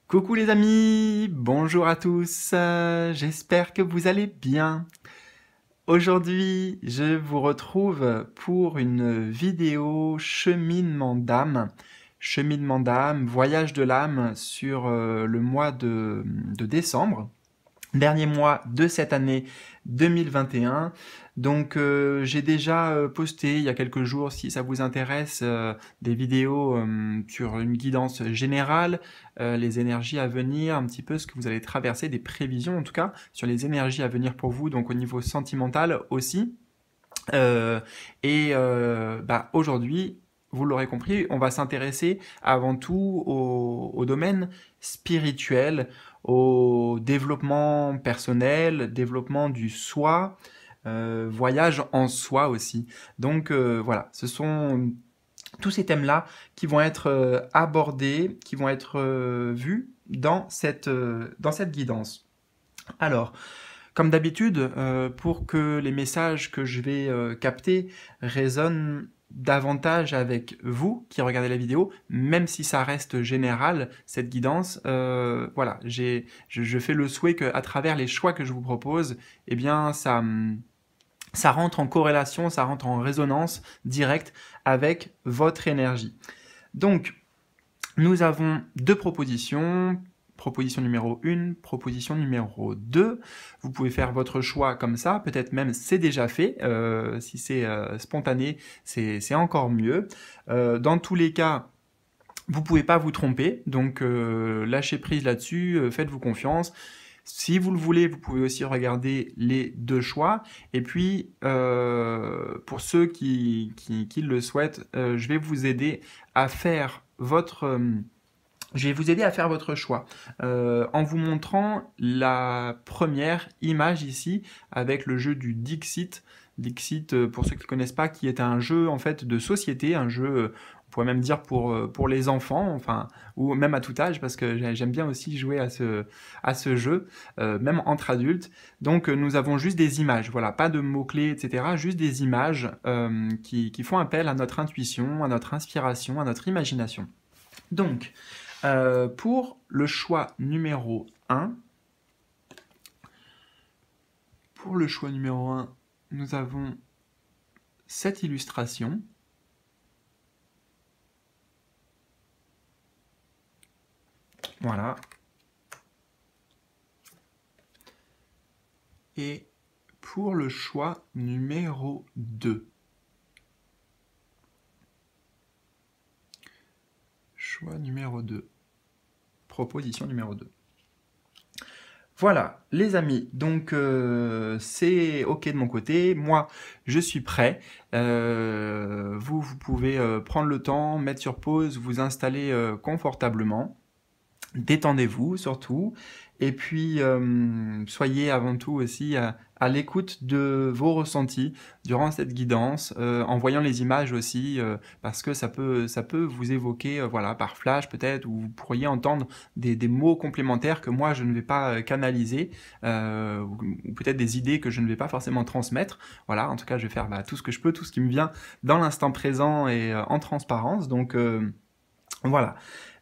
Coucou les amis, bonjour à tous, j'espère que vous allez bien. Aujourd'hui, je vous retrouve pour une vidéo cheminement d'âme, voyage de l'âme sur le mois de décembre. Dernier mois de cette année 2021. Donc j'ai déjà posté il y a quelques jours, si ça vous intéresse, des vidéos sur une guidance générale, les énergies à venir, un petit peu ce que vous allez traverser, des prévisions en tout cas, sur les énergies à venir pour vous, donc au niveau sentimental aussi. Aujourd'hui, vous l'aurez compris, on va s'intéresser avant tout au domaine spirituel, au développement personnel, développement du soi, voyage en soi aussi. Donc voilà, ce sont tous ces thèmes-là qui vont être abordés, qui vont être vus dans cette guidance. Alors, comme d'habitude, pour que les messages que je vais capter résonnent davantage avec vous qui regardez la vidéo, même si ça reste général, cette guidance, voilà, je fais le souhait qu'à travers les choix que je vous propose, eh bien, ça rentre en corrélation, ça rentre en résonance directe avec votre énergie. Donc, nous avons deux propositions. Proposition numéro 1, proposition numéro 2. Vous pouvez faire votre choix comme ça, peut-être même c'est déjà fait. Si c'est spontané, c'est encore mieux. Dans tous les cas, vous pouvez pas vous tromper, donc lâchez prise là-dessus, faites-vous confiance. Si vous le voulez, vous pouvez aussi regarder les deux choix. Et puis, pour ceux qui le souhaitent, je vais vous aider à faire votre choix en vous montrant la première image ici avec le jeu du Dixit. Dixit, pour ceux qui ne connaissent pas, qui est un jeu en fait de société, un jeu, on pourrait même dire pour les enfants, enfin, ou même à tout âge, parce que j'aime bien aussi jouer à ce jeu, même entre adultes. Donc nous avons juste des images, voilà, pas de mots-clés, etc., juste des images qui font appel à notre intuition, à notre inspiration, à notre imagination. Donc, pour le choix numéro 1, nous avons cette illustration. Voilà. Et pour le choix numéro 2. Choix numéro 2. Proposition numéro 2. Voilà, les amis, donc c'est OK de mon côté. Moi, je suis prêt. Vous pouvez prendre le temps, mettre sur pause, vous installer confortablement. Détendez-vous surtout. Et puis, soyez avant tout aussi à l'écoute de vos ressentis durant cette guidance, en voyant les images aussi, parce que ça peut vous évoquer, voilà, par flash peut-être, ou vous pourriez entendre des mots complémentaires que moi je ne vais pas canaliser, ou peut-être des idées que je ne vais pas forcément transmettre. Voilà, en tout cas, je vais faire tout ce que je peux, tout ce qui me vient dans l'instant présent et en transparence. Donc, voilà.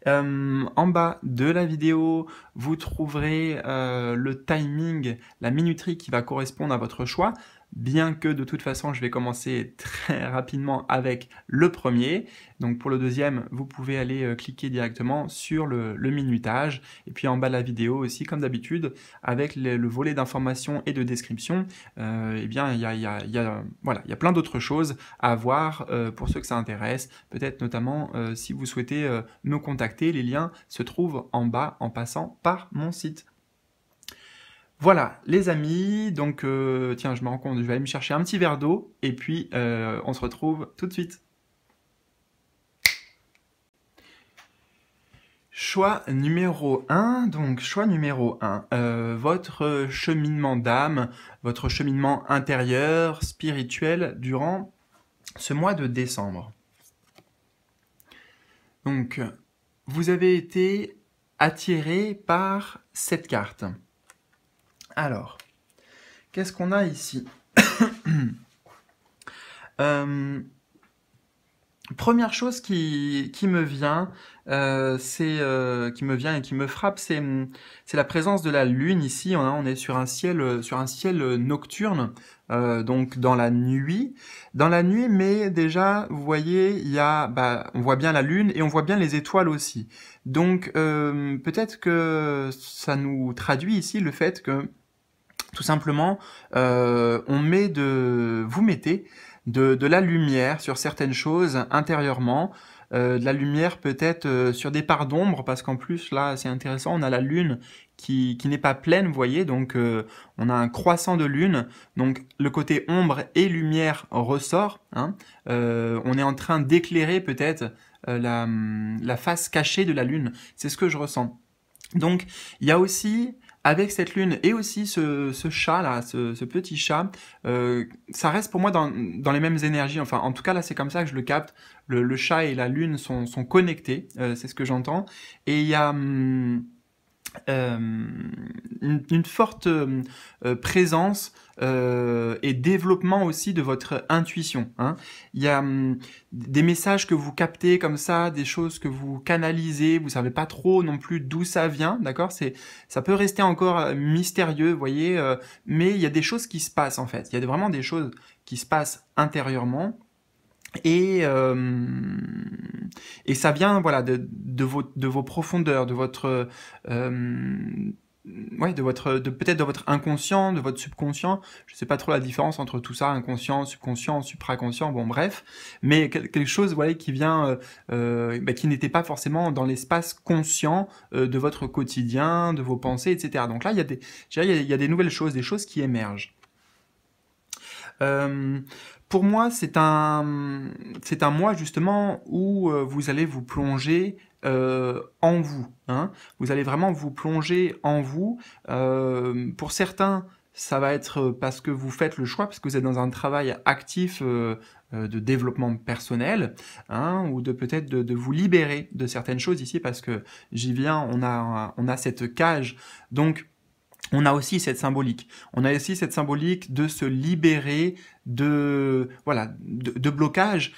En bas de la vidéo, vous trouverez le timing, la minuterie qui va correspondre à votre choix, bien que de toute façon je vais commencer très rapidement avec le premier. Donc pour le deuxième, vous pouvez aller cliquer directement sur le minutage. Et puis en bas de la vidéo aussi, comme d'habitude, avec le volet d'information et de description, eh bien il y a plein d'autres choses à voir pour ceux que ça intéresse. Peut-être notamment si vous souhaitez me contacter, les liens se trouvent en bas en passant par mon site. Voilà, les amis, donc tiens, je me rends compte, je vais aller me chercher un petit verre d'eau, et puis on se retrouve tout de suite. Choix numéro 1, donc choix numéro 1, votre cheminement d'âme, votre cheminement intérieur, spirituel, durant ce mois de décembre. Donc, vous avez été attiré par cette carte. Alors, qu'est-ce qu'on a ici Première chose qui me vient, qui me vient et qui me frappe, c'est la présence de la lune ici. On est sur un ciel nocturne, donc dans la nuit. Dans la nuit, mais déjà, vous voyez, on voit bien la lune et on voit bien les étoiles aussi. Donc, peut-être que ça nous traduit ici le fait que tout simplement, vous mettez de la lumière sur certaines choses intérieurement, de la lumière peut-être sur des parts d'ombre, parce qu'en plus, là, c'est intéressant, on a la lune qui n'est pas pleine, vous voyez, donc on a un croissant de lune, donc le côté ombre et lumière ressort, hein. On est en train d'éclairer peut-être la face cachée de la lune, c'est ce que je ressens. Donc, il y a aussi, avec cette lune et aussi ce chat là, ce petit chat, ça reste pour moi dans les mêmes énergies. Enfin, en tout cas là, c'est comme ça que je le capte. Le chat et la lune sont connectés, c'est ce que j'entends. Et il y a euh, une forte présence et développement aussi de votre intuition, hein. Il y a des messages que vous captez comme ça, des choses que vous canalisez, vous savez pas trop non plus d'où ça vient, d'accord? Ça peut rester encore mystérieux, vous voyez, mais il y a des choses qui se passent en fait. Il y a vraiment des choses qui se passent intérieurement. Et, euh, et ça vient voilà de vos profondeurs, de votre ouais, peut-être de votre inconscient, de votre subconscient. Je sais pas trop la différence entre tout ça, inconscient, subconscient, supraconscient, bon bref, mais quelque chose voilà qui vient, qui n'était pas forcément dans l'espace conscient de votre quotidien, de vos pensées, etc. Donc là, je dirais, il y a des nouvelles choses, des choses qui émergent. Euh, pour moi, c'est un mois justement où vous allez vous plonger en vous, hein. Vous allez vraiment vous plonger en vous. Pour certains, ça va être parce que vous faites le choix, parce que vous êtes dans un travail actif de développement personnel, hein, ou de peut-être de vous libérer de certaines choses ici, parce que j'y viens, on a cette cage. Donc, on a aussi cette symbolique. On a aussi cette symbolique de se libérer de blocages.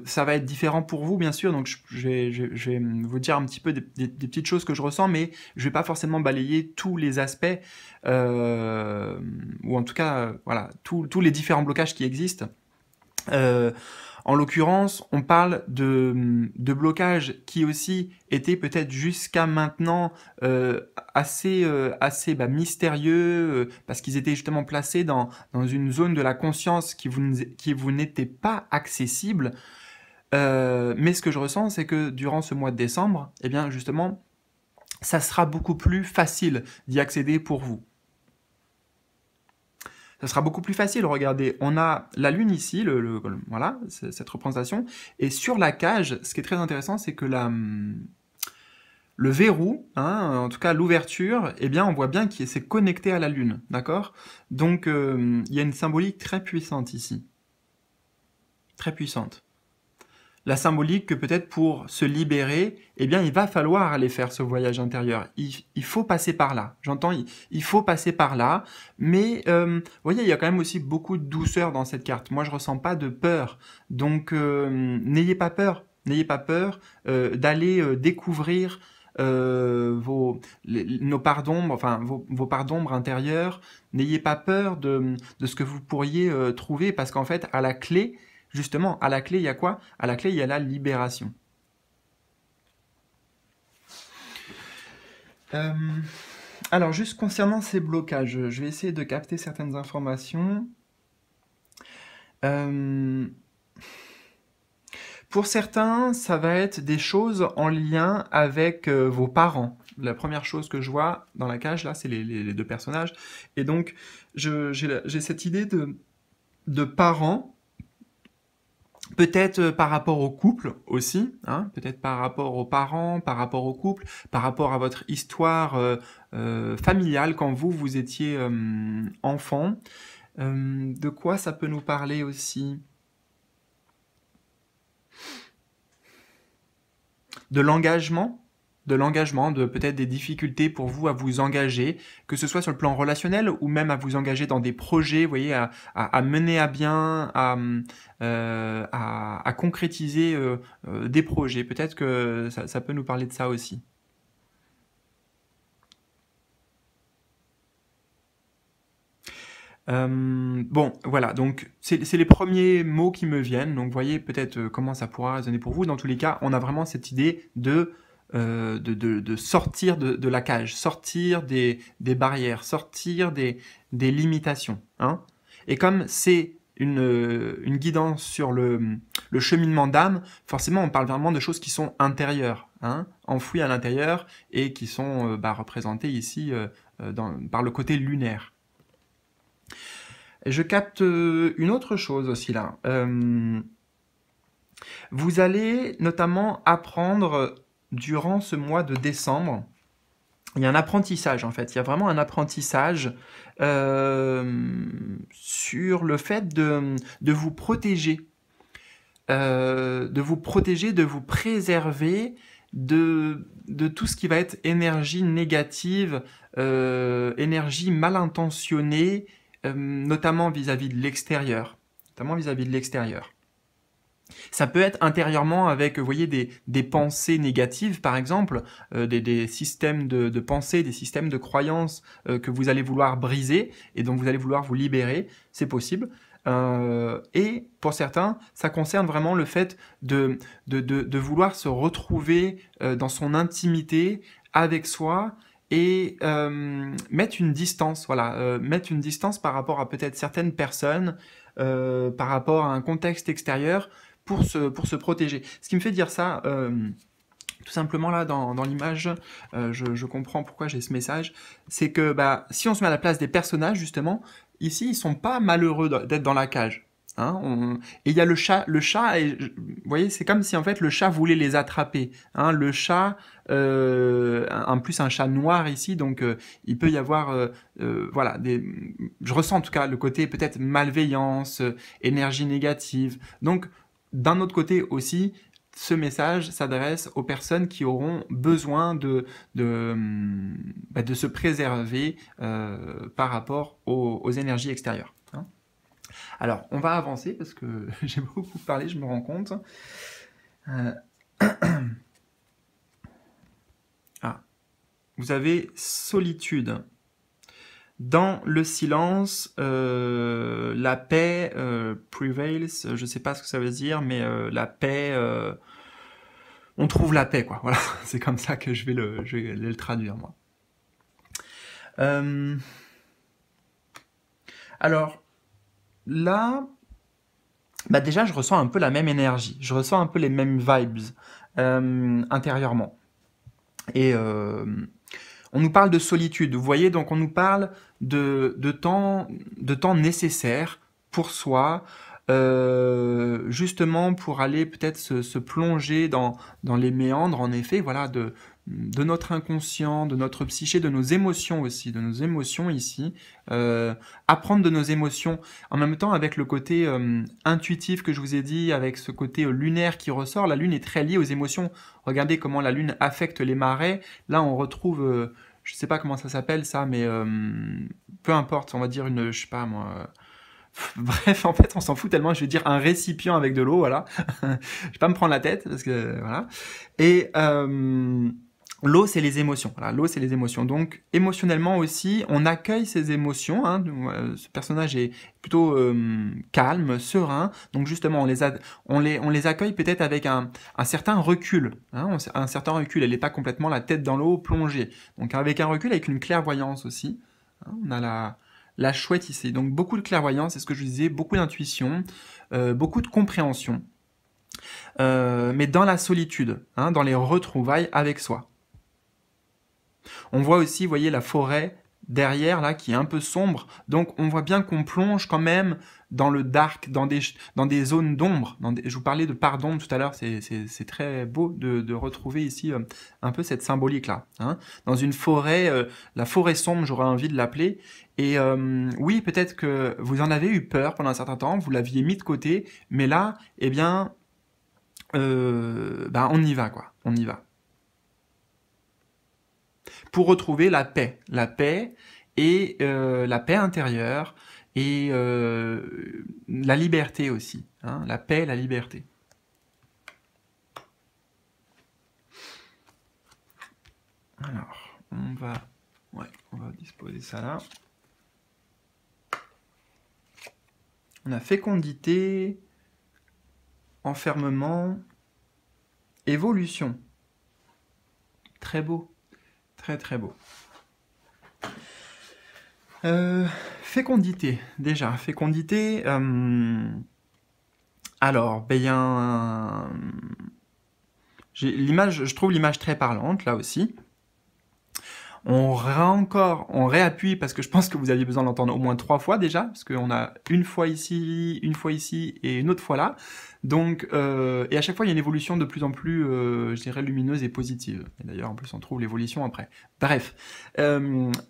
Ça va être différent pour vous, bien sûr. Donc, je vais vous dire un petit peu des petites choses que je ressens, mais je vais pas forcément balayer tous les aspects, ou en tout cas, voilà, tous les différents blocages qui existent. Euh, En l'occurrence, on parle de blocages qui aussi étaient peut-être jusqu'à maintenant assez mystérieux, parce qu'ils étaient justement placés dans une zone de la conscience qui vous n'était pas accessible. Mais ce que je ressens, c'est que durant ce mois de décembre, eh bien justement, ça sera beaucoup plus facile d'y accéder pour vous. Ça sera beaucoup plus facile. Regardez, on a la lune ici, voilà, cette représentation. Et sur la cage, ce qui est très intéressant, c'est que le verrou, hein, en tout cas l'ouverture, eh bien, on voit bien qu'il s'est connecté à la lune, d'accord? Donc, il y a une symbolique très puissante ici. Très puissante. La symbolique que peut-être pour se libérer, eh bien, il va falloir aller faire ce voyage intérieur. Il faut passer par là. J'entends, il faut passer par là. Mais, vous voyez, il y a quand même aussi beaucoup de douceur dans cette carte. Moi, je ressens pas de peur. Donc, n'ayez pas peur. N'ayez pas peur d'aller découvrir nos parts d'ombre, enfin vos parts d'ombre intérieures. N'ayez pas peur de ce que vous pourriez trouver, parce qu'en fait, à la clé, justement, à la clé, il y a quoi? À la clé, il y a la libération. Euh, alors, juste concernant ces blocages, je vais essayer de capter certaines informations. Euh, pour certains, ça va être des choses en lien avec vos parents. La première chose que je vois dans la cage, là, c'est les deux personnages. Et donc, j'ai cette idée de parents. Peut-être par rapport au couple aussi, hein, peut-être par rapport aux parents, par rapport au couple, par rapport à votre histoire familiale quand vous étiez enfant. De quoi ça peut nous parler aussi? De l'engagement. de l'engagement, de peut-être des difficultés pour vous à vous engager, que ce soit sur le plan relationnel ou même à vous engager dans des projets, vous voyez, à mener à bien, à concrétiser des projets. Peut-être que ça peut nous parler de ça aussi. Bon, voilà, donc c'est les premiers mots qui me viennent, donc voyez peut-être comment ça pourra résonner pour vous. Dans tous les cas, on a vraiment cette idée de sortir de la cage, sortir des barrières, sortir des limitations. Hein. Et comme c'est une guidance sur le cheminement d'âme, forcément on parle vraiment de choses qui sont intérieures, hein, enfouies à l'intérieur et qui sont représentées ici par le côté lunaire. Et je capte une autre chose aussi là. Vous allez notamment apprendre durant ce mois de décembre, il y a un apprentissage en fait, il y a vraiment un apprentissage sur le fait de vous protéger, de vous préserver de tout ce qui va être énergie négative, énergie mal intentionnée, notamment vis-à-vis de l'extérieur. Ça peut être intérieurement avec, vous voyez, des pensées négatives, par exemple, des systèmes de pensée, des systèmes de croyances que vous allez vouloir briser et dont vous allez vouloir vous libérer, c'est possible. Et pour certains, ça concerne vraiment le fait de vouloir se retrouver dans son intimité avec soi et mettre une distance, voilà, mettre une distance par rapport à peut-être certaines personnes, par rapport à un contexte extérieur pour se protéger. Ce qui me fait dire ça, tout simplement là dans l'image, je comprends pourquoi j'ai ce message, c'est que si on se met à la place des personnages justement, ici ils sont pas malheureux d'être dans la cage. Hein, et il y a le chat, vous voyez, c'est comme si en fait le chat voulait les attraper. Hein, le chat, en plus un chat noir ici, donc il peut y avoir, voilà, je ressens en tout cas le côté peut-être malveillance, énergie négative. Donc d'un autre côté aussi, ce message s'adresse aux personnes qui auront besoin de se préserver par rapport aux énergies extérieures. Hein. Alors, on va avancer parce que j'ai beaucoup parlé, je me rends compte. Vous avez solitude. Dans le silence, la paix prevails, je ne sais pas ce que ça veut dire, mais la paix, on trouve la paix, quoi. Voilà, c'est comme ça que je vais le traduire, moi. Alors, là, déjà, je ressens un peu la même énergie, je ressens un peu les mêmes vibes intérieurement. Et on nous parle de solitude, vous voyez, donc on nous parle de temps nécessaire pour soi, justement pour aller peut-être se plonger dans les méandres, en effet, voilà, de notre inconscient, de notre psyché, de nos émotions aussi, de nos émotions ici, apprendre de nos émotions, en même temps avec le côté intuitif que je vous ai dit, avec ce côté lunaire qui ressort. La lune est très liée aux émotions. Regardez comment la lune affecte les marais. Là, on retrouve, je sais pas comment ça s'appelle ça, mais peu importe, on va dire je sais pas moi... Bref, en fait, on s'en fout tellement, je vais dire un récipient avec de l'eau, voilà. Je vais pas me prendre la tête, parce que, voilà. Et l'eau, c'est les émotions. Voilà, l'eau, c'est les émotions. Donc, émotionnellement aussi, on accueille ces émotions. Hein. Ce personnage est plutôt calme, serein. Donc, justement, on les accueille peut-être avec un certain recul. Hein, un certain recul. Elle n'est pas complètement la tête dans l'eau plongée. Donc, avec un recul, avec une clairvoyance aussi. Hein, on a la chouette ici. Donc, beaucoup de clairvoyance, c'est ce que je disais, beaucoup d'intuition, beaucoup de compréhension. Mais dans la solitude, hein, dans les retrouvailles avec soi. On voit aussi, vous voyez, la forêt derrière, là, qui est un peu sombre. Donc, on voit bien qu'on plonge quand même dans le dark, dans des zones d'ombre. Je vous parlais de part d'ombre tout à l'heure, c'est très beau de retrouver ici un peu cette symbolique-là. Hein. Dans une forêt, la forêt sombre, j'aurais envie de l'appeler. Et oui, peut-être que vous en avez eu peur pendant un certain temps, vous l'aviez mis de côté, mais là, eh bien, on y va, quoi. On y va. pour retrouver la paix et la paix intérieure et la liberté aussi, hein, la paix et la liberté. Alors, on va disposer ça là. On a fécondité, enfermement, évolution. Très beau, très très beau. Fécondité, déjà, fécondité. Alors, ben, je trouve l'image très parlante là aussi. On réappuie parce que je pense que vous aviez besoin de l'entendre au moins 3 fois déjà, parce qu'on a une fois ici et une autre fois là. Donc, et à chaque fois il y a une évolution de plus en plus, je dirais, lumineuse et positive. Et d'ailleurs, en plus, on trouve l'évolution après. Bref,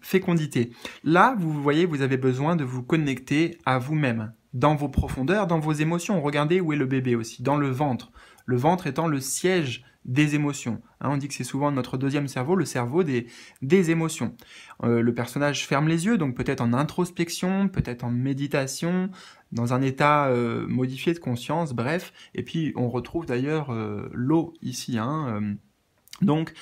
fécondité. Là, vous voyez, vous avez besoin de vous connecter à vous-même, dans vos profondeurs, dans vos émotions. Regardez où est le bébé aussi, dans le ventre. Le ventre étant le siège des émotions. Hein, on dit que c'est souvent notre deuxième cerveau, le cerveau des émotions. Le personnage ferme les yeux, donc peut-être en introspection, peut-être en méditation, dans un état modifié de conscience, bref. Et puis on retrouve d'ailleurs l'eau ici. Hein, donc,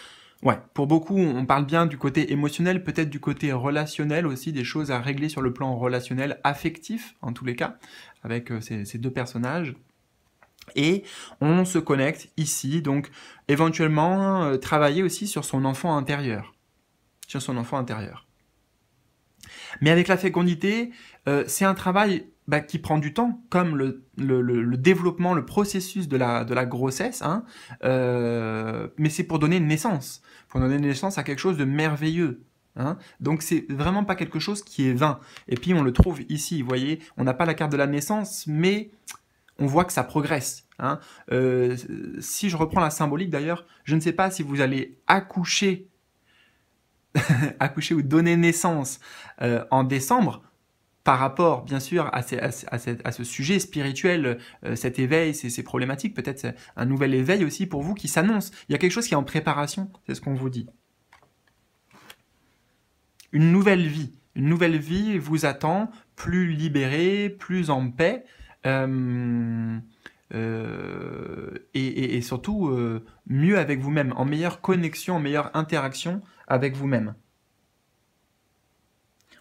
ouais, pour beaucoup, on parle bien du côté émotionnel, peut-être du côté relationnel aussi, des choses à régler sur le plan relationnel, affectif, en tous les cas, avec ces deux personnages. Et on se connecte ici, donc éventuellement travailler aussi sur son enfant intérieur. Sur son enfant intérieur. Mais avec la fécondité, c'est un travail qui prend du temps, comme le développement, le processus de la grossesse, hein, mais c'est pour donner naissance. Pour donner naissance à quelque chose de merveilleux. Hein. Donc c'est vraiment pas quelque chose qui est vain. Et puis on le trouve ici, vous voyez, on n'a pas la carte de la naissance, mais on voit que ça progresse. Hein. Si je reprends la symbolique d'ailleurs, je ne sais pas si vous allez accoucher, accoucher ou donner naissance en décembre, par rapport bien sûr à ce sujet spirituel, cet éveil, ces problématiques, peut-être un nouvel éveil aussi pour vous qui s'annonce. Il y a quelque chose qui est en préparation, c'est ce qu'on vous dit. Une nouvelle vie vous attend, plus libérée, plus en paix, et surtout mieux avec vous-même, en meilleure connexion, en meilleure interaction avec vous-même.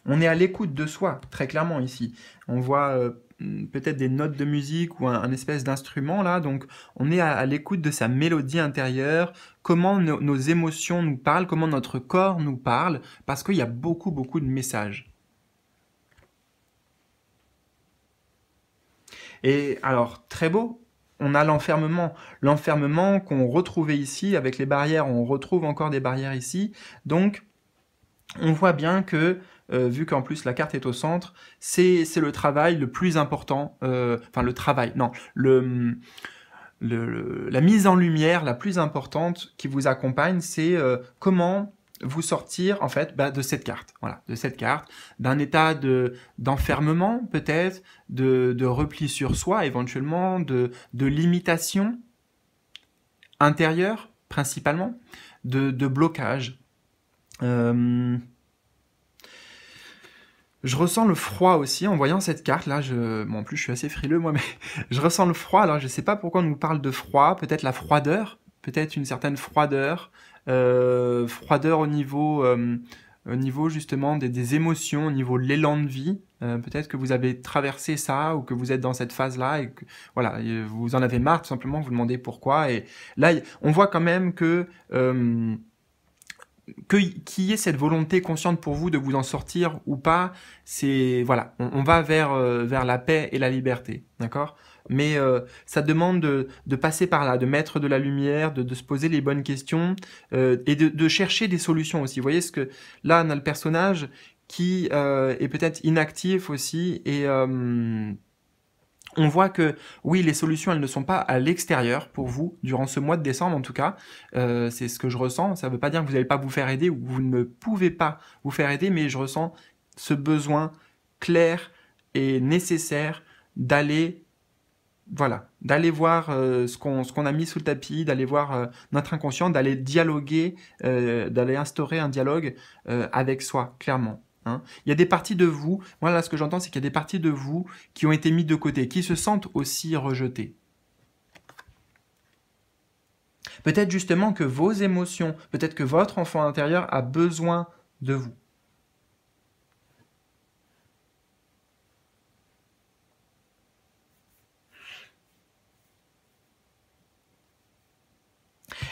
On est à l'écoute de soi, très clairement ici. On voit peut-être des notes de musique ou un espèce d'instrument là, donc on est à l'écoute de sa mélodie intérieure, comment nos émotions nous parlent, comment notre corps nous parle, parce qu'il y a beaucoup de messages. Et alors, très beau, on a l'enfermement. L'enfermement qu'on retrouvait ici, avec les barrières, on retrouve encore des barrières ici. Donc, on voit bien que, vu qu'en plus la carte est au centre, c'est le travail le plus important, enfin le travail, non, la mise en lumière la plus importante qui vous accompagne, c'est comment vous sortir en fait de cette carte, voilà, de cette carte, d'un état d'enfermement peut-être, de repli sur soi éventuellement, de limitation intérieure principalement, de blocage. Je ressens le froid aussi en voyant cette carte là. Bon, en plus je suis assez frileux moi, mais je ressens le froid. Alors je sais pas pourquoi on nous parle de froid, peut-être la froideur, peut-être une certaine froideur, froideur au niveau justement des émotions, au niveau de l'élan de vie. Peut-être que vous avez traversé ça ou que vous êtes dans cette phase-là et que voilà, vous en avez marre tout simplement, vous demandez pourquoi. Et là, on voit quand même que qu'il y ait cette volonté consciente pour vous de vous en sortir ou pas, c'est voilà, on va vers la paix et la liberté, d'accord? Mais ça demande de passer par là, de mettre de la lumière, de se poser les bonnes questions et de chercher des solutions aussi. Vous voyez ce que là on a le personnage qui est peut-être inactif aussi et on voit que, oui, les solutions, elles ne sont pas à l'extérieur pour vous, durant ce mois de décembre en tout cas. C'est ce que je ressens. Ça ne veut pas dire que vous n'allez pas vous faire aider ou que vous ne pouvez pas vous faire aider, mais je ressens ce besoin clair et nécessaire d'aller voilà, d'aller voir ce qu'on a mis sous le tapis, d'aller voir notre inconscient, d'aller dialoguer, d'aller instaurer un dialogue avec soi, clairement. Hein. Il y a des parties de vous, moi là ce que j'entends c'est qu'il y a des parties de vous qui ont été mises de côté, qui se sentent aussi rejetées. Peut-être justement que vos émotions, peut-être que votre enfant intérieur a besoin de vous.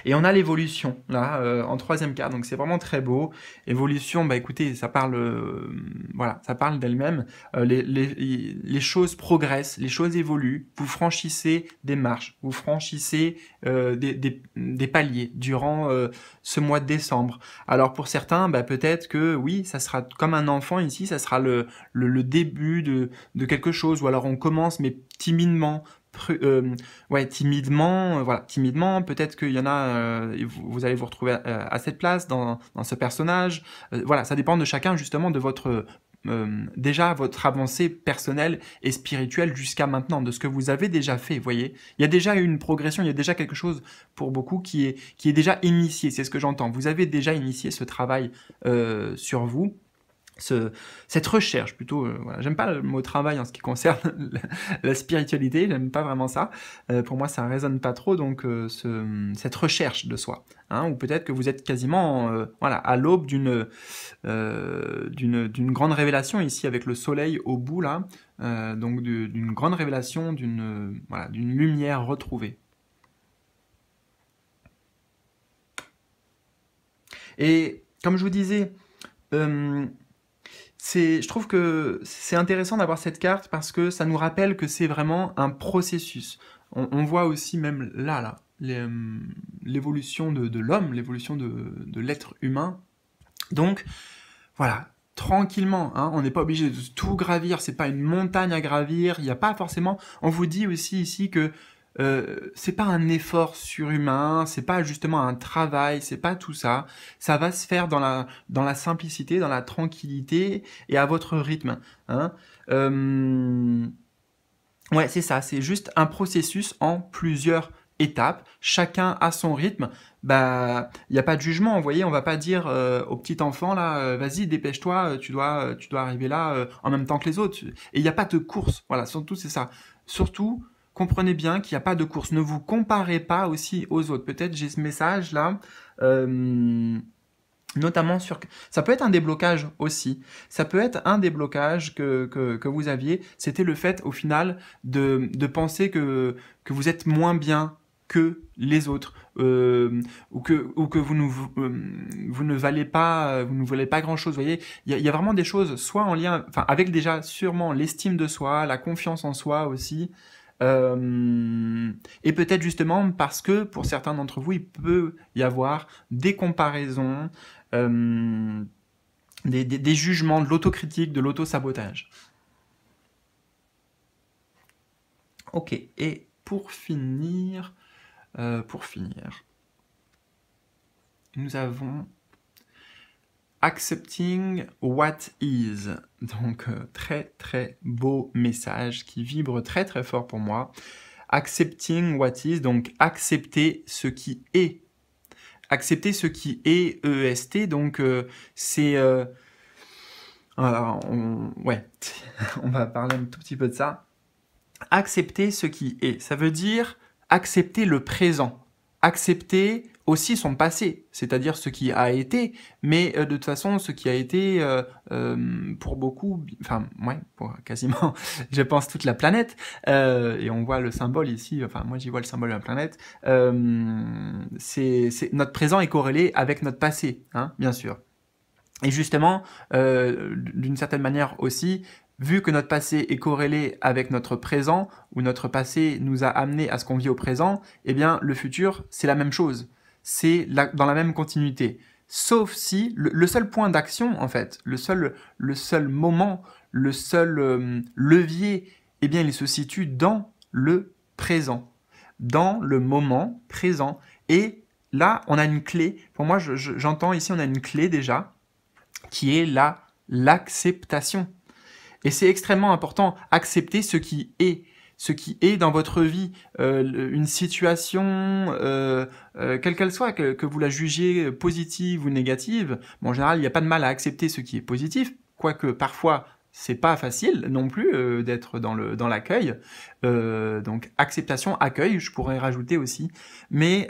Et on a l'évolution, là, en troisième carte, donc c'est vraiment très beau. Évolution, bah écoutez, ça parle, voilà, ça parle d'elle-même. Les choses progressent, les choses évoluent, vous franchissez des marches, vous franchissez des paliers durant ce mois de décembre. Alors pour certains, bah peut-être que oui, ça sera comme un enfant ici, ça sera le début de quelque chose, ou alors on commence mais timidement, ouais, timidement, voilà, timidement, peut-être qu'il y en a, vous allez vous retrouver à cette place, dans ce personnage, voilà, ça dépend de chacun, justement, de votre, déjà, votre avancée personnelle et spirituelle jusqu'à maintenant, de ce que vous avez déjà fait, vous voyez. Il y a déjà une progression, il y a déjà quelque chose, pour beaucoup, qui est déjà initié, c'est ce que j'entends. Vous avez déjà initié ce travail sur vous, cette recherche plutôt, voilà. J'aime pas le mot travail en ce qui concerne la spiritualité, j'aime pas vraiment ça. Pour moi, ça résonne pas trop, donc cette recherche de soi, hein, ou peut-être que vous êtes quasiment, voilà, à l'aube d'une grande révélation ici avec le soleil au bout là, donc d'une grande révélation, voilà, d'une lumière retrouvée. Et comme je vous disais, je trouve que c'est intéressant d'avoir cette carte parce que ça nous rappelle que c'est vraiment un processus. On voit aussi même là l'évolution de l'homme, l'évolution de l'être humain. Donc, voilà, tranquillement, hein, on n'est pas obligé de tout gravir, c'est pas une montagne à gravir, il n'y a pas forcément... On vous dit aussi ici que c'est pas un effort surhumain, c'est pas justement un travail, c'est pas tout ça. Ça va se faire dans la simplicité, dans la tranquillité et à votre rythme. Hein. Ouais, c'est ça, c'est juste un processus en plusieurs étapes, chacun à son rythme. Bah, il n'y a pas de jugement, vous voyez, on va pas dire au petit enfant là, vas-y, dépêche-toi, tu dois arriver là en même temps que les autres. Et il n'y a pas de course, voilà, surtout c'est ça. Surtout, comprenez bien qu'il n'y a pas de course. Ne vous comparez pas aussi aux autres. Peut-être j'ai ce message là, notamment sur... Ça peut être un déblocage aussi. Ça peut être un déblocage que vous aviez. C'était le fait au final de penser que vous êtes moins bien que les autres, ou que vous ne valez pas, vous ne valez pas grand-chose. Vous voyez, il y a vraiment des choses, soit en lien, enfin avec déjà sûrement l'estime de soi, la confiance en soi aussi, et peut-être justement parce que pour certains d'entre vous, il peut y avoir des comparaisons, des jugements, de l'autocritique, de l'auto-sabotage. Ok, et pour finir, nous avons Accepting what is. Donc, très très beau message qui vibre très très fort pour moi. Accepting what is, donc accepter ce qui est. Accepter ce qui est EST, donc c'est... ouais, on va parler un tout petit peu de ça. Accepter ce qui est, ça veut dire accepter le présent. Accepter aussi son passé, c'est-à-dire ce qui a été, mais de toute façon, ce qui a été pour beaucoup, enfin, ouais, pour quasiment, je pense, toute la planète, et on voit le symbole ici, enfin, moi j'y vois le symbole de la planète, notre présent est corrélé avec notre passé, hein, bien sûr. Et justement, d'une certaine manière aussi, vu que notre passé est corrélé avec notre présent, ou notre passé nous a amené à ce qu'on vit au présent, eh bien, le futur, c'est la même chose. C'est dans la même continuité. Sauf si, le seul point d'action, en fait, le seul moment, le seul levier, eh bien, il se situe dans le présent. Dans le moment présent. Et là, on a une clé. Pour moi, j'entends ici, on a une clé déjà, qui est l'acceptation. Et c'est extrêmement important, accepter ce qui est. ce qui est dans votre vie, une situation, quelle qu'elle soit, que vous la jugiez positive ou négative. Bon, en général, il n'y a pas de mal à accepter ce qui est positif, quoique parfois c'est pas facile non plus d'être dans l'accueil. Donc acceptation, accueil, je pourrais rajouter aussi. Mais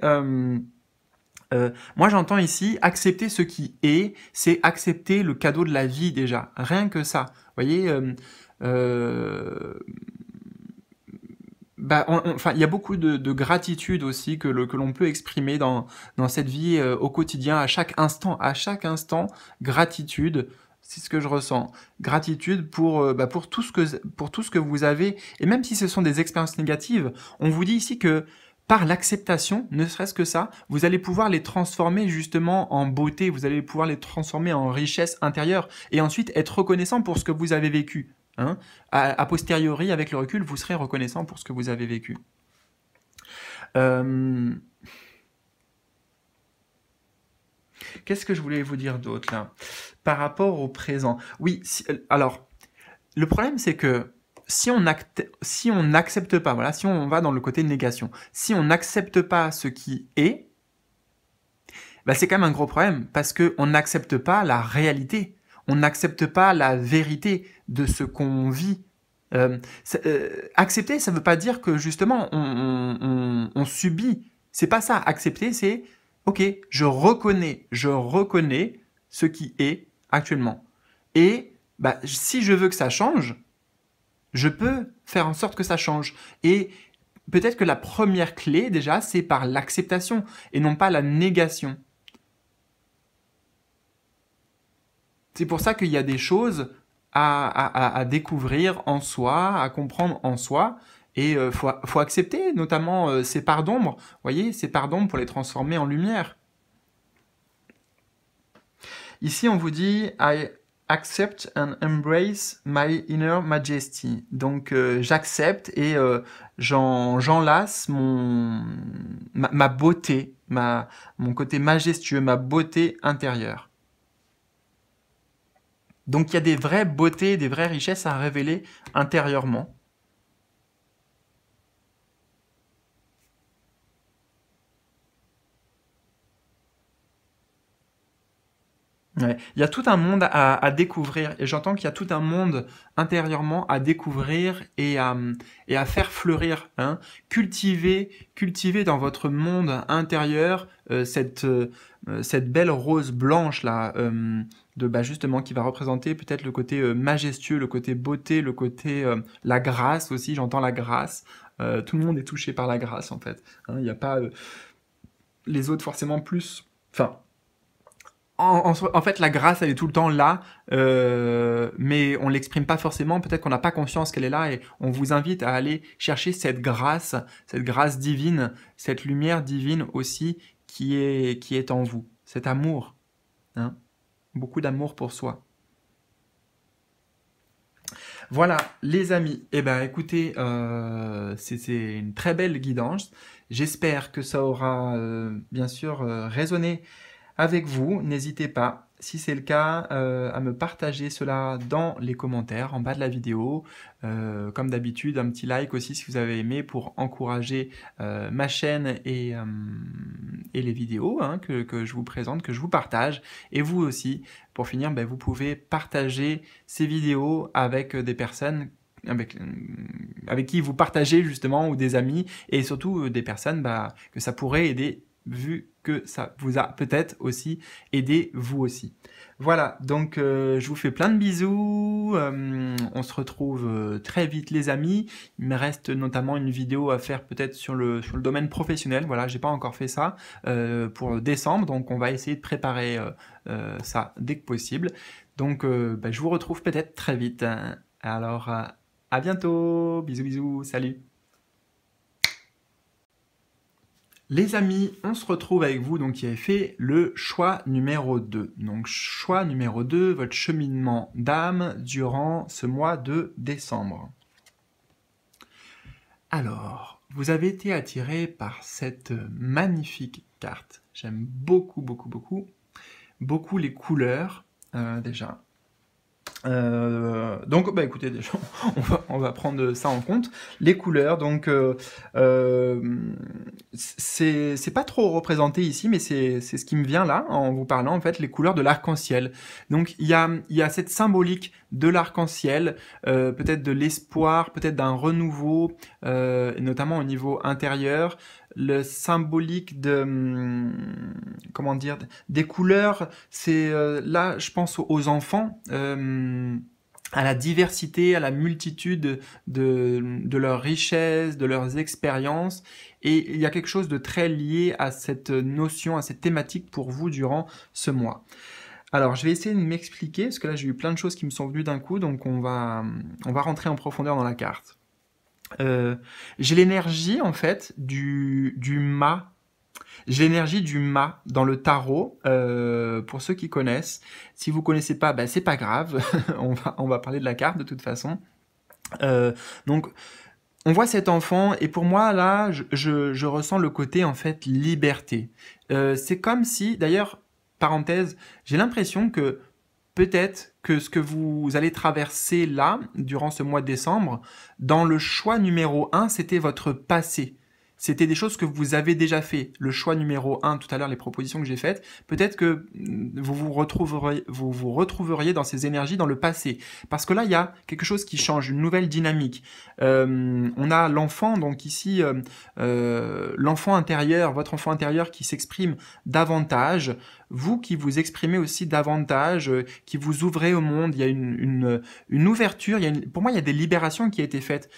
moi j'entends ici accepter ce qui est, c'est accepter le cadeau de la vie déjà, rien que ça. Vous voyez, enfin, il y a beaucoup de gratitude aussi que l'on peut exprimer dans cette vie au quotidien, à chaque instant, gratitude. C'est ce que je ressens. Gratitude pour tout ce que vous avez, et même si ce sont des expériences négatives, on vous dit ici que par l'acceptation, ne serait-ce que ça, vous allez pouvoir les transformer justement en beauté, vous allez pouvoir les transformer en richesse intérieure, et ensuite être reconnaissant pour ce que vous avez vécu. Hein. A posteriori, avec le recul, vous serez reconnaissant pour ce que vous avez vécu. Qu'est-ce que je voulais vous dire d'autre là? Par rapport au présent. Oui, alors, le problème c'est que si on n'accepte pas, voilà, si on va dans le côté négation, si on n'accepte pas ce qui est, bah c'est quand même un gros problème parce qu'on n'accepte pas la réalité, on n'accepte pas la vérité de ce qu'on vit. Accepter, ça ne veut pas dire que justement on subit. C'est pas ça. Accepter, c'est ok, je reconnais ce qui est actuellement. Et bah, si je veux que ça change, je peux faire en sorte que ça change. Et peut-être que la première clé, déjà, c'est par l'acceptation et non pas la négation. C'est pour ça qu'il y a des choses à découvrir en soi, à comprendre en soi, et faut accepter notamment ces parts d'ombre, vous voyez, ces parts d'ombre pour les transformer en lumière. Ici, on vous dit « I accept and embrace my inner majesty ». Donc, j'accepte et j'enlace ma beauté, mon côté majestueux, ma beauté intérieure. Donc, il y a des vraies beautés, des vraies richesses à révéler intérieurement. Ouais. Il y a tout un monde à découvrir, et j'entends qu'il y a tout un monde intérieurement à découvrir et à faire fleurir. Hein. Cultivez dans votre monde intérieur cette belle rose blanche là, justement qui va représenter peut-être le côté majestueux, le côté beauté, le côté la grâce aussi. J'entends la grâce. Tout le monde est touché par la grâce en fait. Hein. Il n'y a pas les autres forcément plus. Enfin. En fait, la grâce, elle est tout le temps là, mais on l'exprime pas forcément. Peut-être qu'on n'a pas conscience qu'elle est là, et on vous invite à aller chercher cette grâce divine, cette lumière divine aussi qui est en vous, cet amour, hein, beaucoup d'amour pour soi. Voilà, les amis. Eh ben, écoutez, c'est une très belle guidance. J'espère que ça aura bien sûr résonné avec vous. N'hésitez pas, si c'est le cas, à me partager cela dans les commentaires en bas de la vidéo. Comme d'habitude, un petit like aussi si vous avez aimé pour encourager ma chaîne et les vidéos hein, que je vous présente, que je vous partage. Et vous aussi, pour finir, vous pouvez partager ces vidéos avec des personnes avec qui vous partagez justement, ou des amis, et surtout des personnes que ça pourrait aider, vu que ça vous a peut-être aussi aidé vous aussi. Voilà, donc je vous fais plein de bisous, on se retrouve très vite les amis. Il me reste notamment une vidéo à faire peut-être sur le domaine professionnel, voilà, j'ai pas encore fait ça pour décembre, donc on va essayer de préparer ça dès que possible. Donc je vous retrouve peut-être très vite. Alors à bientôt, bisous bisous, salut. Les amis, on se retrouve avec vous donc qui avez fait le choix numéro 2. Donc choix numéro 2, votre cheminement d'âme durant ce mois de décembre. Alors, vous avez été attiré par cette magnifique carte. J'aime beaucoup, beaucoup, beaucoup. Beaucoup les couleurs déjà. Donc, bah, écoutez, déjà, on va prendre ça en compte. Les couleurs, donc, c'est pas trop représenté ici, mais c'est ce qui me vient là, en vous parlant, en fait, les couleurs de l'arc-en-ciel. Donc, il y a cette symbolique de l'arc-en-ciel, peut-être de l'espoir, peut-être d'un renouveau, notamment au niveau intérieur, le symbolique de, comment dire, des couleurs, c'est là, je pense aux enfants, à la diversité, à la multitude de leurs richesses, de leurs expériences. Et il y a quelque chose de très lié à cette notion, à cette thématique pour vous durant ce mois. Alors, je vais essayer de m'expliquer, parce que là, j'ai eu plein de choses qui me sont venues d'un coup, donc on va rentrer en profondeur dans la carte. J'ai l'énergie, en fait, du mât. J'ai l'énergie du mât dans le tarot, pour ceux qui connaissent. Si vous connaissez pas, bah, c'est pas grave, on va parler de la carte de toute façon. Donc, on voit cet enfant, et pour moi, là, je ressens le côté, en fait, liberté. C'est comme si, d'ailleurs, parenthèse, j'ai l'impression que peut-être que ce que vous allez traverser là, durant ce mois de décembre, dans le choix numéro un, c'était votre passé. C'était des choses que vous avez déjà fait. Le choix numéro un, tout à l'heure, les propositions que j'ai faites, peut-être que vous vous retrouveriez dans ces énergies dans le passé. Parce que là, il y a quelque chose qui change, une nouvelle dynamique. On a l'enfant, donc ici, l'enfant intérieur, votre enfant intérieur qui s'exprime davantage, vous qui vous exprimez aussi davantage, qui vous ouvrez au monde, il y a une ouverture, pour moi il y a des libérations qui ont été faites.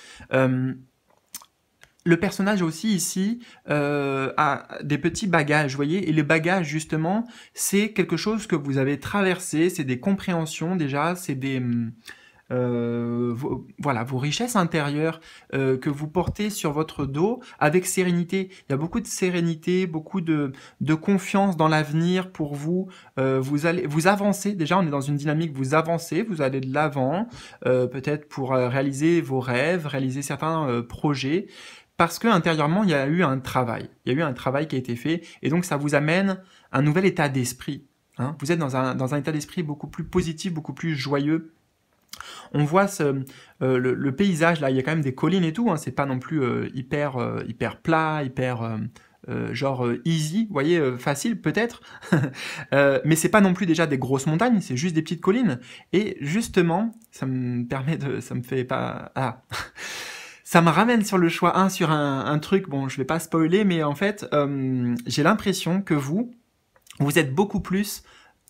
Le personnage aussi ici a des petits bagages, vous voyez, et les bagages justement, c'est quelque chose que vous avez traversé, c'est des compréhensions déjà, c'est des voilà, vos richesses intérieures que vous portez sur votre dos avec sérénité. Il y a beaucoup de sérénité, beaucoup de confiance dans l'avenir pour vous. Vous avancez, déjà on est dans une dynamique, vous avancez, vous allez de l'avant, peut-être pour réaliser vos rêves, réaliser certains projets. Parce que intérieurement, il y a eu un travail. Il y a eu un travail qui a été fait, et donc ça vous amène un nouvel état d'esprit. Hein. Vous êtes dans un état d'esprit beaucoup plus positif, beaucoup plus joyeux. On voit le paysage, là, il y a quand même des collines et tout, hein, c'est pas non plus hyper plat, hyper genre easy, vous voyez, facile peut-être, mais c'est pas non plus déjà des grosses montagnes, c'est juste des petites collines. Et justement, ça me fait pas... Ah ça me ramène sur le choix 1, sur un truc, bon, je vais pas spoiler, mais en fait, j'ai l'impression que vous êtes beaucoup plus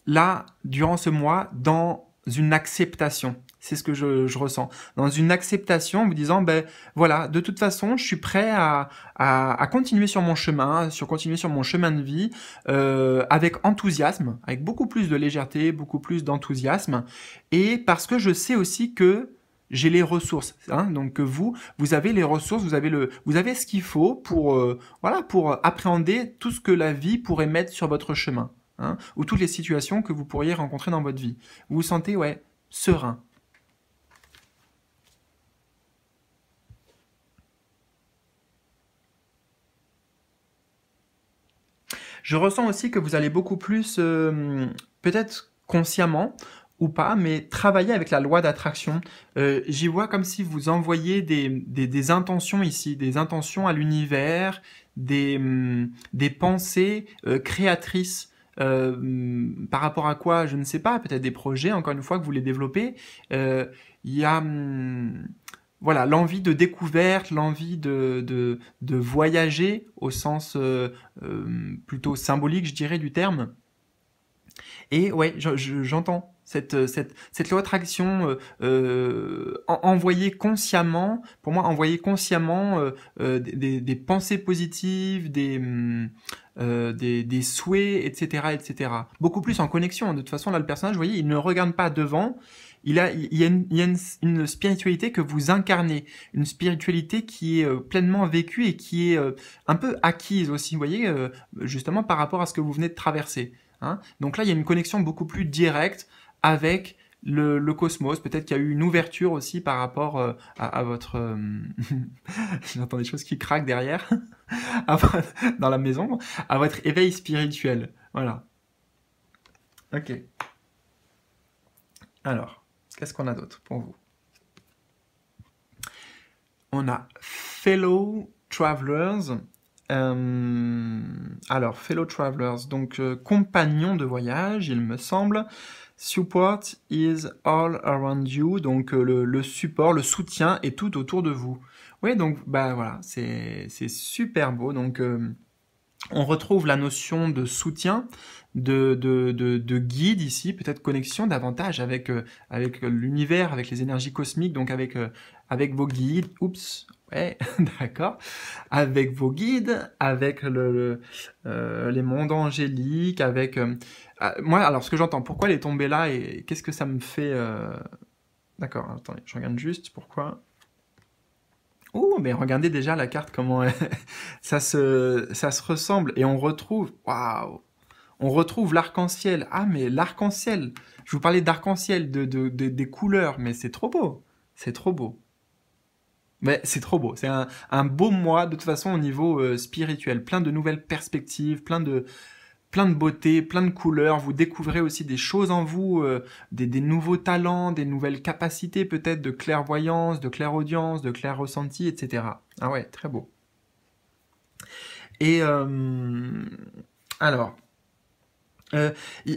là, durant ce mois, dans une acceptation. C'est ce que je ressens. Dans une acceptation, en vous disant, ben voilà, de toute façon, je suis prêt à continuer sur mon chemin, continuer sur mon chemin de vie, avec enthousiasme, avec beaucoup plus de légèreté, beaucoup plus d'enthousiasme, et parce que je sais aussi que j'ai les ressources, hein, donc que vous avez les ressources, vous avez ce qu'il faut pour voilà, pour appréhender tout ce que la vie pourrait mettre sur votre chemin, hein, ou toutes les situations que vous pourriez rencontrer dans votre vie. Vous vous sentez serein. Je ressens aussi que vous allez beaucoup plus, peut-être consciemment ou pas, mais travailler avec la loi d'attraction. J'y vois comme si vous envoyiez des intentions ici, des intentions à l'univers, des pensées créatrices. Par rapport à quoi, je ne sais pas, peut-être des projets, encore une fois, que vous les développez. Il y a voilà, l'envie de découverte, l'envie de voyager au sens plutôt symbolique, je dirais, du terme. Et ouais, j'entends cette loi d'attraction envoyer consciemment, pour moi, envoyer consciemment des pensées positives, des souhaits, etc., etc. Beaucoup plus en connexion. De toute façon, là, le personnage, vous voyez, il ne regarde pas devant. Il y a une spiritualité que vous incarnez, une spiritualité qui est pleinement vécue et qui est un peu acquise aussi, vous voyez, justement par rapport à ce que vous venez de traverser. Hein. Donc là, il y a une connexion beaucoup plus directe avec le cosmos. Peut-être qu'il y a eu une ouverture aussi par rapport à votre... J'entends des choses qui craquent derrière, dans la maison, à votre éveil spirituel. Voilà. Ok. Alors. Qu'est-ce qu'on a d'autre pour vous? On a Fellow Travelers. Alors, Fellow Travelers, donc compagnon de voyage, il me semble. Support is all around you, donc le support, le soutien est tout autour de vous. Oui, donc bah voilà, c'est super beau. Donc on retrouve la notion de soutien, de guide ici, peut-être connexion davantage avec, avec l'univers, avec les énergies cosmiques, donc avec, avec vos guides. Oups, ouais, d'accord. Avec vos guides, avec les mondes angéliques, avec... moi, alors ce que j'entends, pourquoi elle est tombée là et qu'est-ce que ça me fait... D'accord, attendez, je regarde juste pourquoi... Oh, mais regardez déjà la carte, comment ça se ressemble. Et on retrouve, waouh, on retrouve l'arc-en-ciel. Ah, mais l'arc-en-ciel, je vous parlais d'arc-en-ciel, des couleurs, mais c'est trop beau. C'est trop beau. Mais c'est trop beau. C'est un beau mois, de toute façon, au niveau spirituel. Plein de nouvelles perspectives, plein de beauté, plein de couleurs. Vous découvrez aussi des choses en vous, des nouveaux talents, des nouvelles capacités peut-être de clairvoyance, de clairaudience, de clair ressenti, etc. Ah ouais, très beau. Et alors,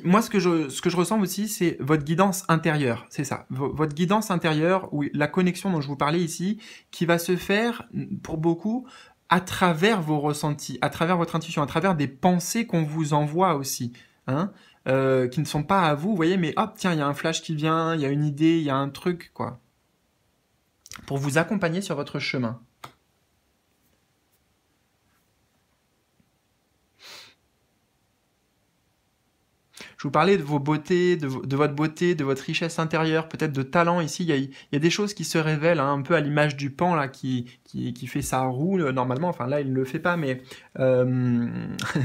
moi ce que je ressens aussi, c'est votre guidance intérieure, c'est ça. Votre guidance intérieure, ou la connexion dont je vous parlais ici, qui va se faire, pour beaucoup, à travers vos ressentis, à travers votre intuition, à travers des pensées qu'on vous envoie aussi, hein, qui ne sont pas à vous, vous voyez, mais hop, tiens, il y a un flash qui vient, il y a une idée, il y a un truc, quoi, pour vous accompagner sur votre chemin. Je vous parlais de vos beautés, de votre beauté, de votre richesse intérieure, peut-être de talent. Ici, il y a des choses qui se révèlent, hein, un peu à l'image du pan là, qui fait sa roue normalement. Enfin là, il ne le fait pas, mais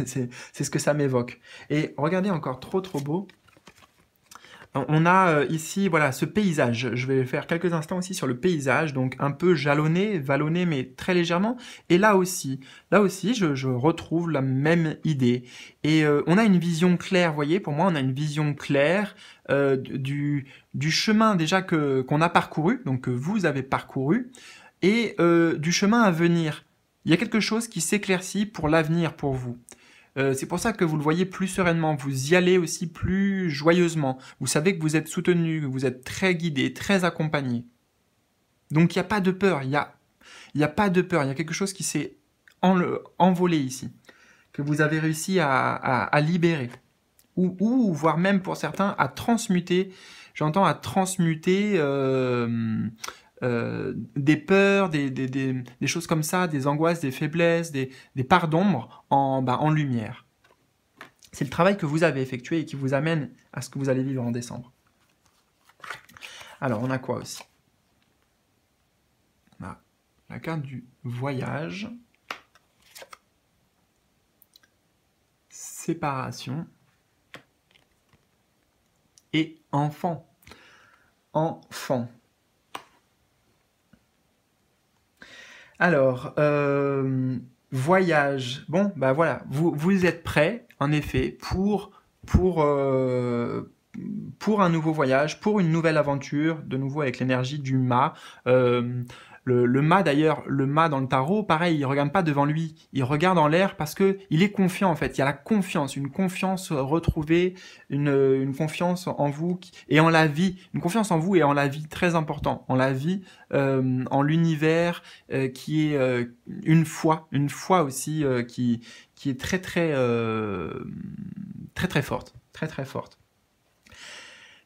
c'est ce que ça m'évoque. Et regardez encore, trop beau. On a ici, voilà, ce paysage. Je vais faire quelques instants aussi sur le paysage, donc un peu jalonné, vallonné, mais très légèrement. Et là aussi, je retrouve la même idée. Et on a une vision claire, vous voyez, pour moi, on a une vision claire du chemin déjà qu'on a parcouru, donc que vous avez parcouru, et du chemin à venir. Il y a quelque chose qui s'éclaircit pour l'avenir pour vous. C'est pour ça que vous le voyez plus sereinement, vous y allez aussi plus joyeusement. Vous savez que vous êtes soutenu, que vous êtes très guidé, très accompagné. Donc il n'y a pas de peur, il y a pas de peur, il y a quelque chose qui s'est envolé ici, que vous avez réussi à libérer. Ou voire même pour certains, à transmuter, j'entends à transmuter des peurs, des choses comme ça, des angoisses, des faiblesses, des parts d'ombre en lumière. C'est le travail que vous avez effectué et qui vous amène à ce que vous allez vivre en décembre. Alors, on a quoi aussi? On a la carte du voyage, séparation et enfant. Enfant. Alors, voyage. Bon, bah voilà, vous êtes prêts, en effet, pour un nouveau voyage, pour une nouvelle aventure, de nouveau avec l'énergie du mât. Le mât d'ailleurs, le mât dans le tarot, pareil, il regarde pas devant lui, il regarde en l'air parce que il est confiant en fait. Il y a la confiance, une confiance retrouvée, une confiance en vous et en la vie, une confiance en vous et en la vie très important, en la vie, en l'univers qui est une foi aussi qui est très forte, très forte.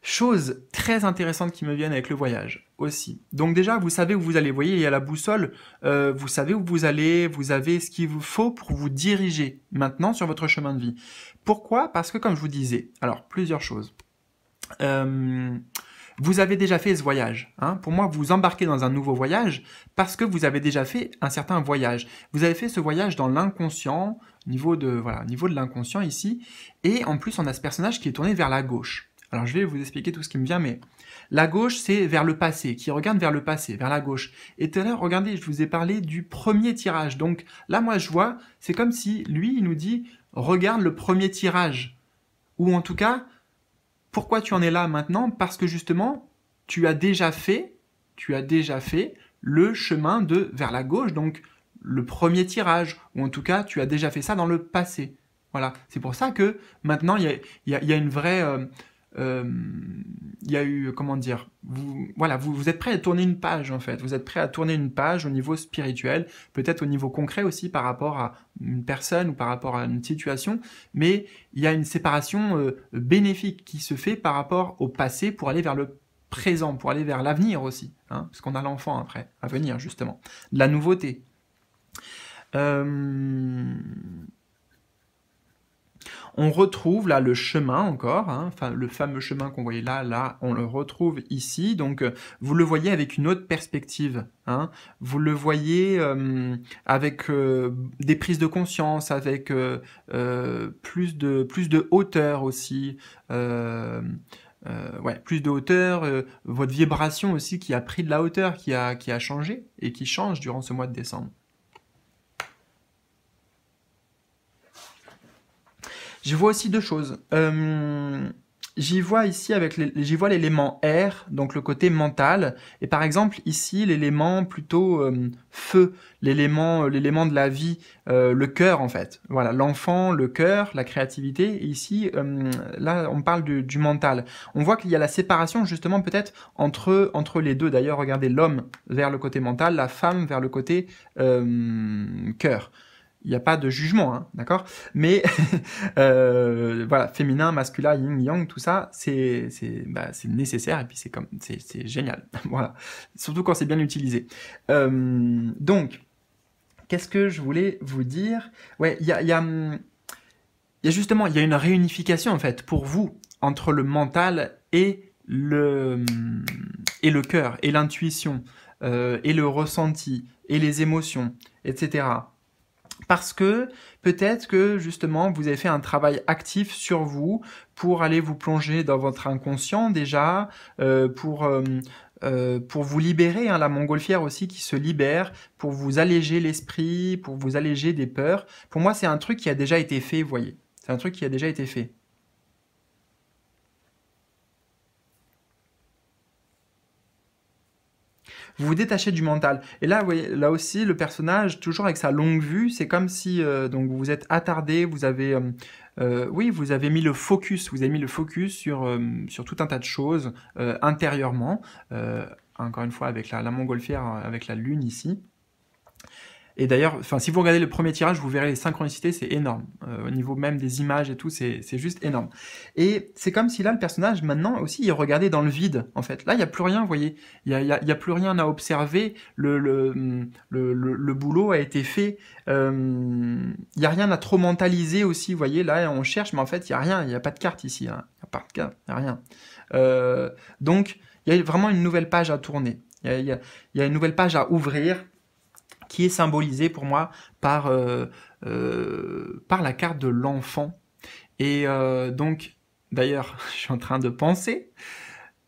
Chose très intéressante qui me vient avec le voyage aussi. Donc déjà, vous savez où vous allez. Vous voyez, il y a la boussole. Vous savez où vous allez. Vous avez ce qu'il vous faut pour vous diriger maintenant sur votre chemin de vie. Pourquoi? Parce que comme je vous disais, alors plusieurs choses. Vous avez déjà fait ce voyage. Hein. Pour moi, vous embarquez dans un nouveau voyage parce que vous avez déjà fait un certain voyage. Vous avez fait ce voyage dans l'inconscient, niveau de l'inconscient ici. Et en plus, on a ce personnage qui est tourné vers la gauche. Alors, je vais vous expliquer tout ce qui me vient, mais la gauche, c'est vers le passé, qui regarde vers le passé, vers la gauche. Et tout à l'heure, regardez, je vous ai parlé du premier tirage. Donc là, moi, je vois, c'est comme si lui, il nous dit, regarde le premier tirage. Ou en tout cas, pourquoi tu en es là maintenant? Parce que justement, tu as déjà fait le chemin vers la gauche, donc le premier tirage, ou en tout cas, tu as déjà fait ça dans le passé. Voilà, c'est pour ça que maintenant, il y a une vraie... il y a eu, comment dire, vous êtes prêt à tourner une page en fait, vous êtes prêt à tourner une page au niveau spirituel, peut-être au niveau concret aussi par rapport à une personne ou par rapport à une situation, mais il y a une séparation bénéfique qui se fait par rapport au passé pour aller vers le présent, pour aller vers l'avenir aussi, hein, parce qu'on a l'enfant après, à venir justement, de la nouveauté. On retrouve là le chemin encore, hein, enfin le fameux chemin qu'on voyait là, on le retrouve ici. Donc vous le voyez avec une autre perspective, hein. Vous le voyez avec des prises de conscience, avec plus de hauteur aussi. Plus de hauteur, votre vibration aussi qui a pris de la hauteur, qui a changé et qui change durant ce mois de décembre. Je vois aussi deux choses. J'y vois ici j'y vois l'élément air, donc le côté mental, et par exemple ici l'élément plutôt feu, l'élément de la vie, le cœur en fait. Voilà, l'enfant, le cœur, la créativité. Et ici, là, on parle du mental. On voit qu'il y a la séparation justement peut-être entre les deux. D'ailleurs, regardez l'homme vers le côté mental, la femme vers le côté cœur. Il n'y a pas de jugement, hein, d'accord? Mais voilà, féminin, masculin, yin, yang, tout ça, c'est nécessaire et puis c'est génial. Voilà, surtout quand c'est bien utilisé. Donc, qu'est-ce que je voulais vous dire? Ouais, il y a justement, il y a une réunification en fait pour vous entre le mental et le cœur et l'intuition et le ressenti et les émotions, etc. Parce que peut-être que justement vous avez fait un travail actif sur vous pour aller vous plonger dans votre inconscient déjà, pour vous libérer, hein, la montgolfière aussi qui se libère, pour vous alléger l'esprit, pour vous alléger des peurs. Pour moi, c'est un truc qui a déjà été fait, vous voyez. C'est un truc qui a déjà été fait. Vous vous détachez du mental. Et là, vous voyez, là aussi, le personnage, toujours avec sa longue vue, c'est comme si donc vous vous êtes attardé, vous avez, vous avez mis le focus, sur tout un tas de choses intérieurement. Encore une fois, avec la montgolfière, avec la lune ici. Et d'ailleurs, si vous regardez le premier tirage, vous verrez les synchronicités, c'est énorme. Au niveau même des images et tout, c'est juste énorme. Et c'est comme si là, le personnage, maintenant aussi, il regardait dans le vide, en fait. Là, il n'y a plus rien, vous voyez. Il y a plus rien à observer. Le boulot a été fait. Il n'y a rien à trop mentaliser aussi, vous voyez. Là, on cherche, mais en fait, il n'y a rien. Il n'y a pas de carte ici. Hein. Il n'y a pas de carte, il n'y a rien. Donc, il y a vraiment une nouvelle page à tourner. Il y a une nouvelle page à ouvrir, qui est symbolisé pour moi par la carte de l'enfant. Et donc, d'ailleurs, je suis en train de penser,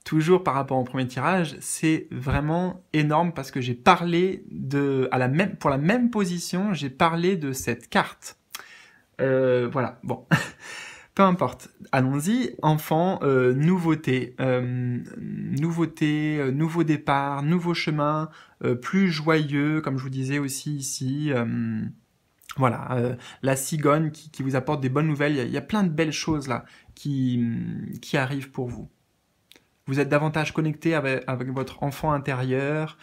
toujours par rapport au premier tirage, c'est vraiment énorme parce que j'ai parlé pour la même position, j'ai parlé de cette carte. Voilà, bon. Peu importe, allons-y, enfant, nouveauté, nouveau départ, nouveau chemin, plus joyeux, comme je vous disais aussi ici, voilà, la cigogne qui vous apporte des bonnes nouvelles, il y a plein de belles choses là qui arrivent pour vous. Vous êtes davantage connecté avec votre enfant intérieur,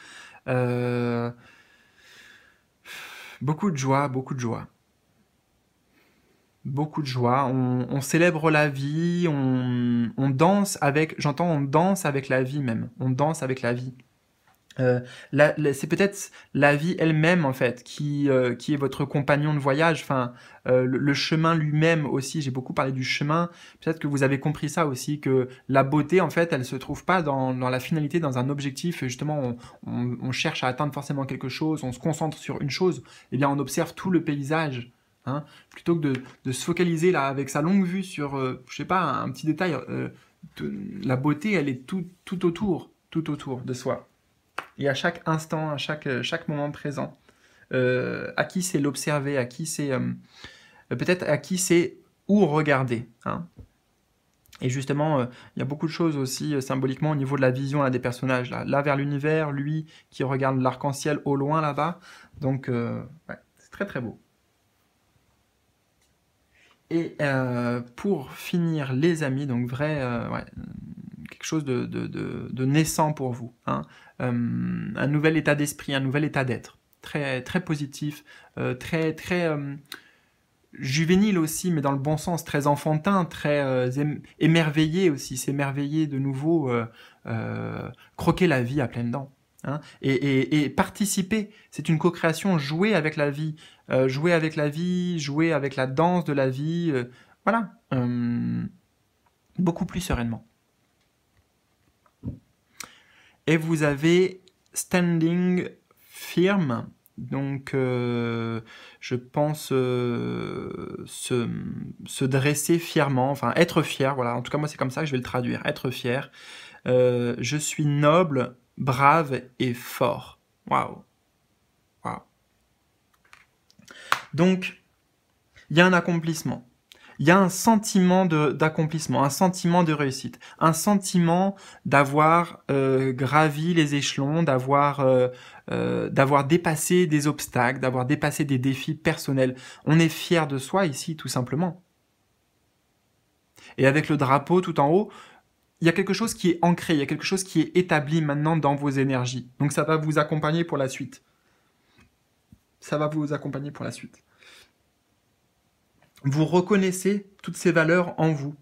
beaucoup de joie, beaucoup de joie. Beaucoup de joie, on célèbre la vie, on danse avec, on danse avec la vie même, on danse avec la vie. C'est peut-être la vie elle-même en fait qui est votre compagnon de voyage, le chemin lui-même aussi, j'ai beaucoup parlé du chemin, peut-être que vous avez compris ça aussi, que la beauté en fait elle se trouve pas dans la finalité, dans un objectif, justement on cherche à atteindre forcément quelque chose, on se concentre sur une chose, et bien on observe tout le paysage. Hein, plutôt que de se focaliser là avec sa longue vue sur, je sais pas, un petit détail, la beauté, elle est tout autour de soi. Et à chaque instant, à chaque moment présent, à qui c'est l'observer, à qui c'est peut-être à qui c'est où regarder. Hein. Et justement, il y a beaucoup de choses aussi symboliquement au niveau de la vision là, des personnages. Là vers l'univers, lui qui regarde l'arc-en-ciel au loin là-bas. Donc, ouais, c'est très très beau. Et pour finir, les amis, donc ouais, quelque chose de naissant pour vous. Hein. Un nouvel état d'esprit, un nouvel état d'être. Très, très positif, très, très juvénile aussi, mais dans le bon sens, très enfantin, très émerveillé aussi, s'émerveiller de nouveau, croquer la vie à pleines dents. Hein, et participer, c'est une co-création, jouer avec la vie, jouer avec la vie, jouer avec la danse de la vie, voilà, beaucoup plus sereinement. Et vous avez standing firm, donc je pense se dresser fièrement, enfin être fier, voilà, en tout cas moi c'est comme ça que je vais le traduire, être fier. Je suis noble, brave et fort. Waouh. Waouh. Donc, il y a un accomplissement. Il y a un sentiment d'accomplissement, un sentiment de réussite, un sentiment d'avoir gravi les échelons, d'avoir dépassé des obstacles, d'avoir dépassé des défis personnels. On est fier de soi ici, tout simplement. Et avec le drapeau tout en haut, il y a quelque chose qui est ancré, il y a quelque chose qui est établi maintenant dans vos énergies. Donc ça va vous accompagner pour la suite. Ça va vous accompagner pour la suite. Vous reconnaissez toutes ces valeurs en vous.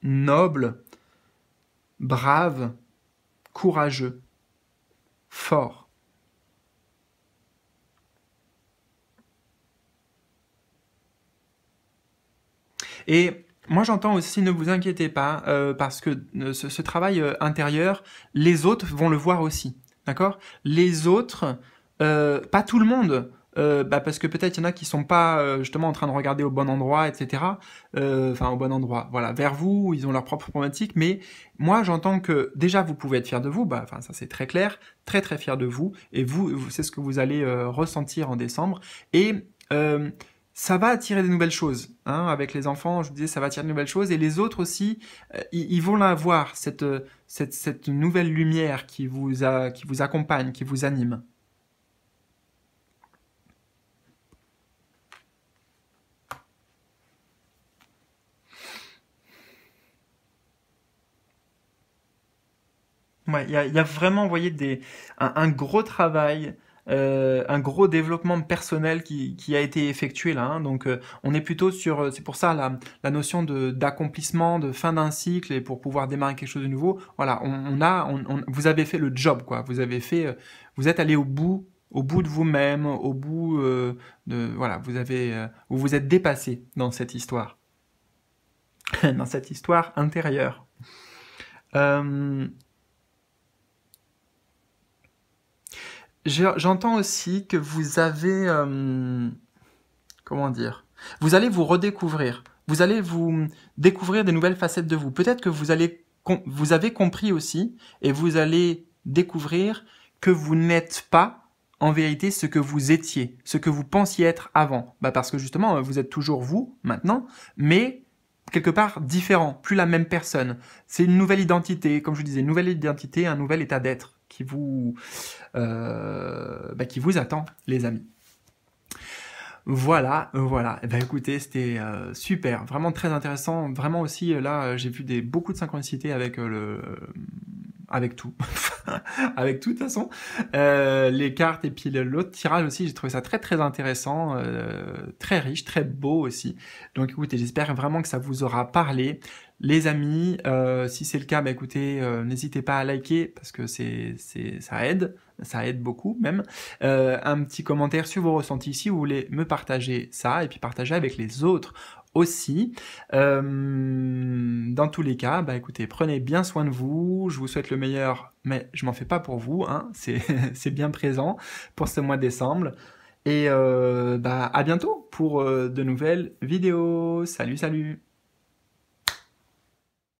Noble, brave, courageux, fort. Et moi, j'entends aussi, ne vous inquiétez pas, parce que ce travail intérieur, les autres vont le voir aussi, d'accord? Les autres, pas tout le monde, parce que peut-être il y en a qui sont pas justement en train de regarder au bon endroit, etc. Enfin, au bon endroit, voilà, vers vous, ils ont leur propre problématique, mais moi, j'entends que déjà, vous pouvez être fier de vous, enfin, ça c'est très clair, très très fier de vous, et vous c'est ce que vous allez ressentir en décembre, et ça va attirer de nouvelles choses. Hein, avec les enfants, je vous disais, ça va attirer de nouvelles choses. Et les autres aussi, ils vont la voir, cette nouvelle lumière qui vous accompagne, qui vous anime. Ouais, il y a vraiment, vous voyez, un gros travail, un gros développement personnel qui a été effectué là. Hein. Donc, on est plutôt sur, c'est pour ça la notion d'accomplissement, de fin d'un cycle et pour pouvoir démarrer quelque chose de nouveau. Voilà, vous avez fait le job, quoi. Vous avez fait, vous êtes allé au bout de vous-même, au bout voilà, vous vous êtes dépassé dans cette histoire, dans cette histoire intérieure. J'entends aussi que vous avez, comment dire, vous allez vous redécouvrir. Vous allez vous découvrir des nouvelles facettes de vous. Peut-être que vous avez compris aussi, et vous allez découvrir que vous n'êtes pas en vérité ce que vous étiez, ce que vous pensiez être avant. Parce que justement, vous êtes toujours vous maintenant, mais quelque part différent, plus la même personne. C'est une nouvelle identité, comme je vous disais, une nouvelle identité, un nouvel état d'être qui vous attend, les amis. Voilà. Écoutez, c'était super, vraiment très intéressant. Vraiment aussi, là, j'ai vu beaucoup de synchronicité avec avec tout, avec tout de toute façon, les cartes et puis l'autre tirage aussi, j'ai trouvé ça très très intéressant, très riche, très beau aussi. Donc écoutez, j'espère vraiment que ça vous aura parlé. Les amis, si c'est le cas, écoutez, n'hésitez pas à liker parce que ça aide beaucoup même. Un petit commentaire sur vos ressentis si vous voulez me partager ça et puis partager avec les autres aussi. Dans tous les cas, écoutez, prenez bien soin de vous, je vous souhaite le meilleur, mais je m'en fais pas pour vous, hein, c'est bien présent pour ce mois de décembre. Et à bientôt pour de nouvelles vidéos. Salut, salut!